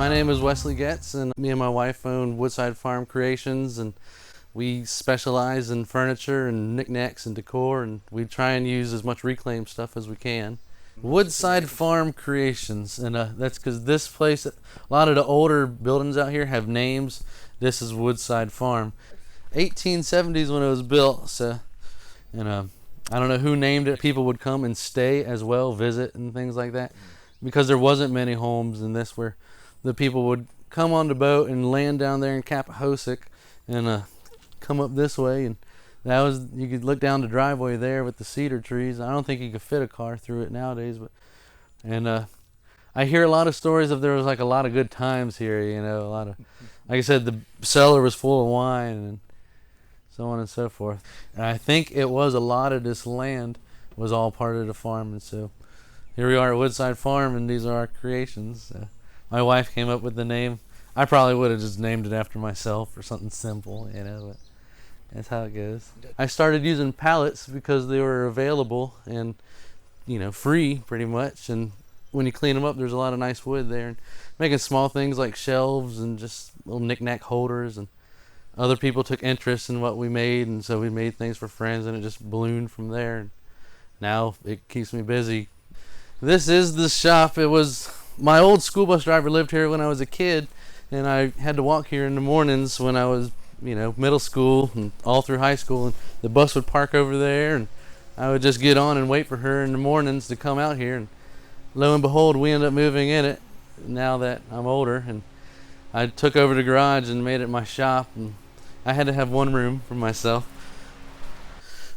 My name is Wesley Goetz, and me and my wife own Woodside Farm Creations, and we specialize in furniture and knickknacks and decor, and we try and use as much reclaimed stuff as we can. Woodside Farm Creations, and that's because this place, a lot of the older buildings out here have names. This is Woodside Farm. 1870s when it was built, so, and I don't know who named it. People would come and stay as well, visit and things like that, because there wasn't many homes in this where the people would come on the boat and land down there in Capahosic and come up this way, and that was, you could look down the driveway there with the cedar trees. I don't think you could fit a car through it nowadays, but I hear a lot of stories of there was like a lot of good times here, you know, a lot of, like I said, the cellar was full of wine and so on and so forth. And I think it was a lot of this land was all part of the farm, and so here we are at Woodside Farm, and these are our creations. My wife came up with the name. I probably would have just named it after myself or something simple, you know, but that's how it goes. I started using pallets because they were available and, you know, free pretty much. And when you clean them up, there's a lot of nice wood there. And making small things like shelves and just little knick-knack holders. And other people took interest in what we made, and so we made things for friends, and it just ballooned from there. And now it keeps me busy. This is the shop. It was, my old school bus driver lived here when I was a kid, and I had to walk here in the mornings when I was, you know, middle school and all through high school, and the bus would park over there, and I would just get on and wait for her in the mornings to come out here, and lo and behold, we ended up moving in it now that I'm older, and I took over the garage and made it my shop, and I had to have one room for myself.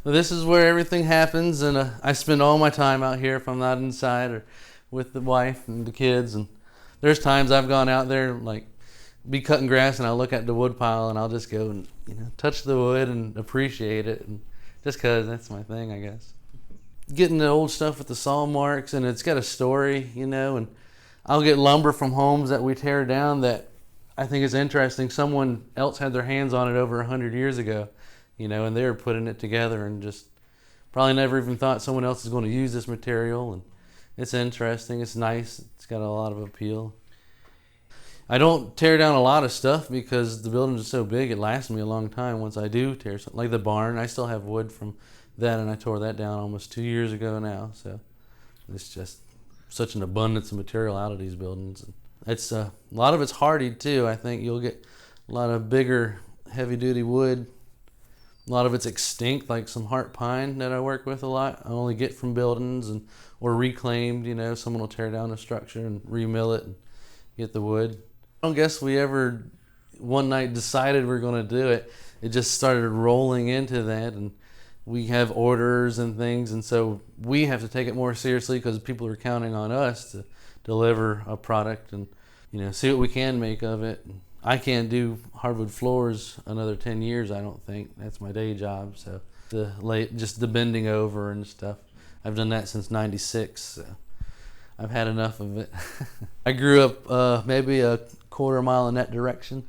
But this is where everything happens, and I spend all my time out here if I'm not inside or with the wife and the kids, and there's times I've gone out there like be cutting grass and I'll look at the wood pile and I'll just go and, you know, touch the wood and appreciate it, and just cause that's my thing, I guess. Getting the old stuff with the saw marks, and it's got a story, you know, and I'll get lumber from homes that we tear down that I think is interesting. Someone else had their hands on it over 100 years ago, you know, and they were putting it together and just probably never even thought someone else is going to use this material, and it's interesting, it's nice, it's got a lot of appeal. I don't tear down a lot of stuff because the buildings are so big, it lasts me a long time once I do tear something. Like the barn, I still have wood from that, and I tore that down almost 2 years ago now. So it's just such an abundance of material out of these buildings. It's a lot of it's hardy too. I think you'll get a lot of bigger, heavy-duty wood. A lot of it's extinct, like some heart pine that I work with a lot. I only get from buildings and or reclaimed. You know, someone will tear down a structure and remill it and get the wood. I don't guess we ever one night decided we're going to do it. It just started rolling into that, and we have orders and things, and so we have to take it more seriously because people are counting on us to deliver a product and, you know, see what we can make of it. I can't do hardwood floors another 10 years, I don't think. That's my day job, so just the bending over and stuff. I've done that since '96, so I've had enough of it. I grew up maybe a quarter mile in that direction.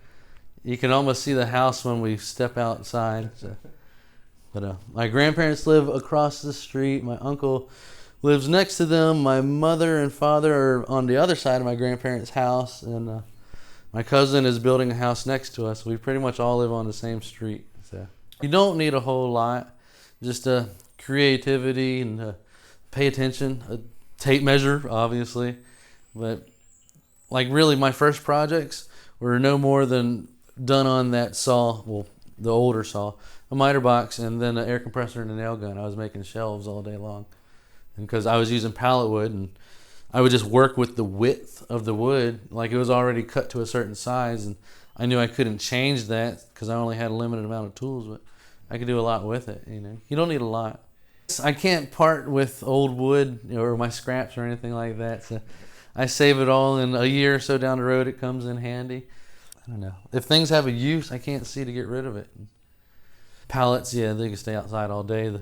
You can almost see the house when we step outside. So. But my grandparents live across the street. My uncle lives next to them. My mother and father are on the other side of my grandparents' house, and my cousin is building a house next to us. We pretty much all live on the same street. So you don't need a whole lot, just creativity and pay attention. A tape measure, obviously, but like really my first projects were no more than done on that saw, well, the older saw, a miter box, and then an air compressor and a nail gun. I was making shelves all day long, and because I was using pallet wood, and I would just work with the width of the wood, like it was already cut to a certain size, and I knew I couldn't change that because I only had a limited amount of tools, but I could do a lot with it. You know, you don't need a lot. I can't part with old wood or my scraps or anything like that, so I save it all, and a year or so down the road it comes in handy. I don't know. If things have a use, I can't see to get rid of it. Pallets, yeah, they can stay outside all day.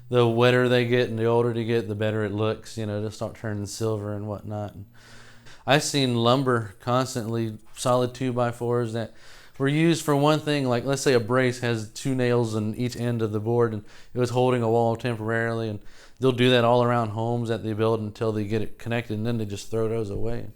The wetter they get and the older they get, the better it looks. You know, they'll start turning silver and whatnot. I've seen lumber constantly, solid 2x4s that were used for one thing, like let's say a brace has 2 nails on each end of the board and it was holding a wall temporarily, and they'll do that all around homes that they build until they get it connected, and then they just throw those away.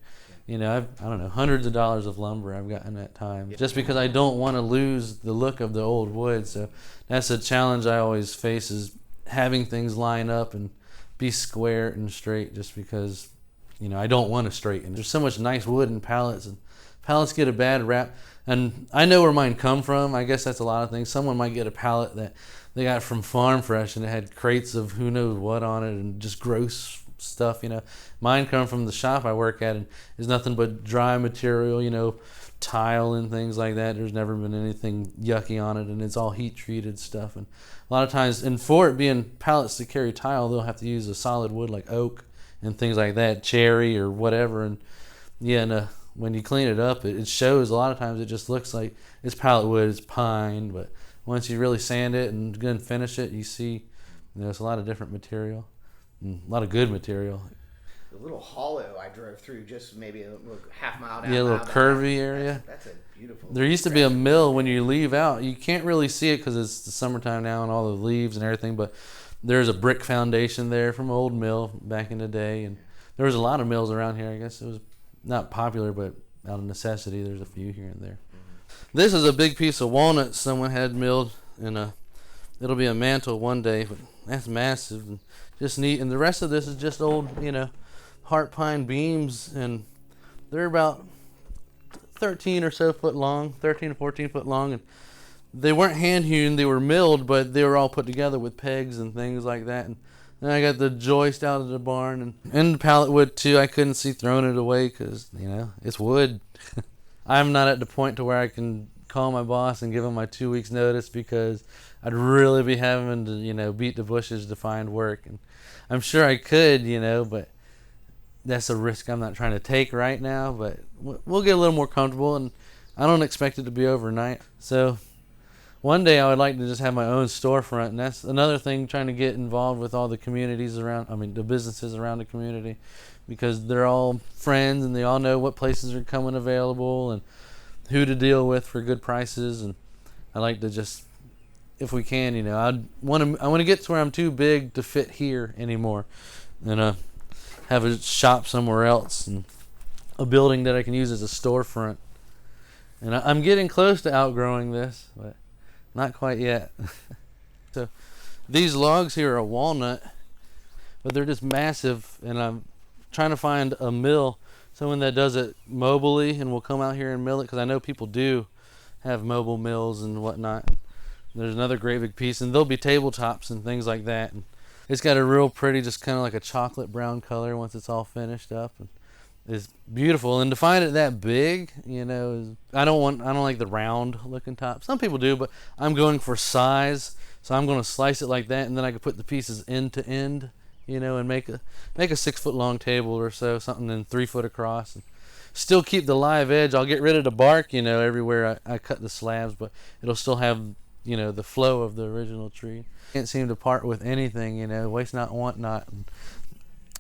I don't know, hundreds of dollars of lumber I've gotten at times, just because I don't want to lose the look of the old wood. So that's a challenge I always face, is having things line up and be square and straight, just because, I don't want to straighten. There's so much nice wood in pallets, and pallets get a bad rap. And I know where mine come from. I guess that's a lot of things. Someone might get a pallet that they got from Farm Fresh, and it had crates of who knows what on it and just gross stuff. Mine come from the shop I work at, and there's nothing but dry material, tile and things like that. There's never been anything yucky on it, and it's all heat treated stuff. And a lot of times, and for it being pallets to carry tile, they'll have to use a solid wood like oak and things like that, cherry or whatever. And when you clean it up, it shows. A lot of times it just looks like it's pallet wood, it's pine, but once you really sand it and then finish it, you see it's a lot of different material, and a lot of good material. The little hollow I drove through, just maybe a half mile down. Yeah, a little curvy area. That's a beautiful. There used to be a mill when you leave out. You can't really see it because it's the summertime now and all the leaves and everything, but there's a brick foundation there from an old mill back in the day, and there was a lot of mills around here. I guess it was not popular, but out of necessity, there's a few here and there. Mm-hmm. This is a big piece of walnut someone had milled, and it'll be a mantle one day, but that's massive and just neat. And the rest of this is just old, heart pine beams, and they're about 13 or so foot long, 13 to 14 foot long, and they weren't hand hewn, they were milled, but they were all put together with pegs and things like that. And then I got the joist out of the barn, and the pallet wood too. I couldn't see throwing it away because it's wood. I'm not at the point to where I can call my boss and give him my 2 weeks notice, because I'd really be having to beat the bushes to find work. And I'm sure I could, but that's a risk I'm not trying to take right now. But we'll get a little more comfortable, and I don't expect it to be overnight. So one day I would like to just have my own storefront, and that's another thing, trying to get involved with all the communities around, the businesses around the community, because they're all friends and they all know what places are coming available and who to deal with for good prices. And I like to just, if we can, I want to get to where I'm too big to fit here anymore, and have a shop somewhere else and a building that I can use as a storefront. And I'm getting close to outgrowing this, but not quite yet. So these logs here are walnut, but they're just massive, and I'm trying to find a mill, someone that does it mobily and will come out here and mill it, because I know people do have mobile mills and whatnot. There's another great big piece, and there'll be tabletops and things like that. And it's got a real pretty, just kind of like a chocolate brown color once it's all finished up. And it's beautiful. And to find it that big, I don't like the round looking top. Some people do, but I'm going for size. So I'm going to slice it like that, and then I can put the pieces end to end, and make a 6 foot long table or so, something, then 3 foot across. And still keep the live edge. I'll get rid of the bark, everywhere I cut the slabs, but it'll still have, the flow of the original tree. Can't seem to part with anything, waste not, want not. And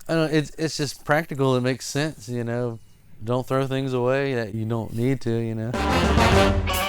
I don't know, it's just practical. It makes sense, Don't throw things away that you don't need to,